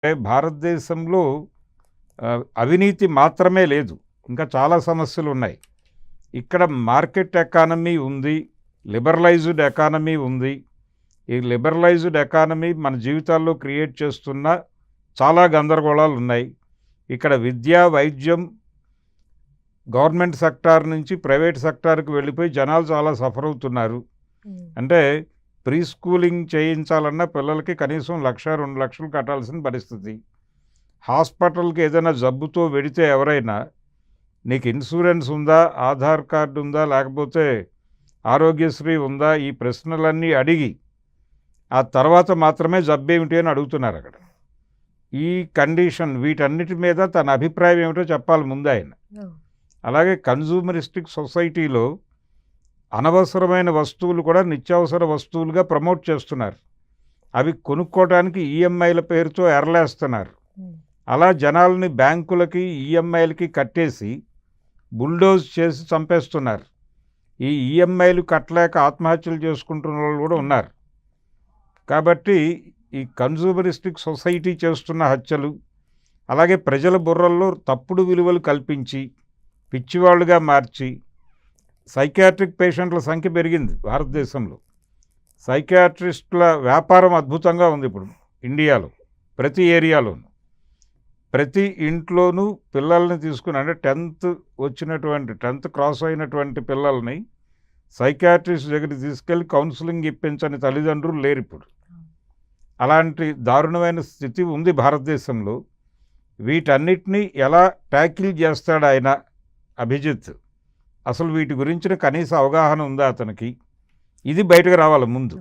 భారతదేశంలో అవినీతి మాత్రమే లేదు. ఇంకా చాలా సమస్యలున్నాయి. ఇక్కడ మార్కెట్ ఎకానమీ ఉంది. లిబరలైజ్డ్ ఎకానమీ ఉంది. ఈ లిబరలైజ్డ్ ఎకానమీ మన జీవితాల్లో క్రియేట్ చేస్తున్న చాలా గందరగోళాలున్నాయి. ఇక్కడ విద్య, వైద్యం గవర్నమెంట్ సెక్టార్ నుంచి ప్రైవేట్ సెక్టార్‌కి వెళ్ళిపోయి జనాలు చాలా సఫర్ అవుతున్నారు. అంటే ప్రీ స్కూలింగ్ చేయించాలన్నా పిల్లలకి కనీసం 1,00,000, 2,00,000 కట్టాల్సిన పరిస్థితి. హాస్పిటల్‌కి ఏదైనా జబ్బుతో వెడితే ఎవరైనా నీకు ఇన్సూరెన్స్ ఉందా, ఆధార్ కార్డు ఉందా, లేకపోతే ఆరోగ్యశ్రీ ఉందా, ఈ ప్రశ్నలన్నీ అడిగి ఆ తర్వాత మాత్రమే జబ్బేమిటి అని అడుగుతున్నారు అక్కడ. ఈ కండిషన్ వీటన్నిటి మీద తన అభిప్రాయం ఏమిటో చెప్పాలి ముందు ఆయన. అలాగే కన్జ్యూమరిస్టిక్ సొసైటీలో అనవసరమైన వస్తువులు కూడా నిత్యావసర వస్తువులుగా ప్రమోట్ చేస్తున్నారు. అవి కొనుక్కోవడానికి ఈఎంఐల పేరుతో ఎరలేస్తున్నారు. అలా జనాల్ని బ్యాంకులకి ఈఎంఐలకి కట్టేసి బుల్డోజ్ చేసి చంపేస్తున్నారు. ఈ ఈఎంఐలు కట్టలేక ఆత్మహత్యలు చేసుకుంటున్న వాళ్ళు కూడా ఉన్నారు. కాబట్టి ఈ కన్జ్యూమరిస్టిక్ సొసైటీ చేస్తున్న హత్యలు, అలాగే ప్రజల బుర్రల్లో తప్పుడు విలువలు కల్పించి పిచ్చివాళ్ళుగా మార్చి సైకియాట్రిక్ పేషెంట్ల సంఖ్య పెరిగింది భారతదేశంలో. సైకియాట్రిస్టుల వ్యాపారం అద్భుతంగా ఉంది ఇప్పుడు ఇండియాలో. ప్రతి ఏరియాలోనూ ప్రతి ఇంట్లోనూ పిల్లల్ని తీసుకుని, అంటే 10th క్రాస్ అయినటువంటి పిల్లల్ని సైకియాట్రిస్ట్ దగ్గరికి తీసుకెళ్ళి కౌన్సిలింగ్ ఇప్పించని తల్లిదండ్రులు లేరు ఇప్పుడు. అలాంటి దారుణమైన స్థితి ఉంది భారతదేశంలో. వీటన్నిటినీ ఎలా ట్యాకిల్ చేస్తాడు ఆయన అభిజిత్? అసలు వీటి గురించిన కనీస అవగాహన ఉందా అతనికి? ఇది బయటకు రావాలి ముందు.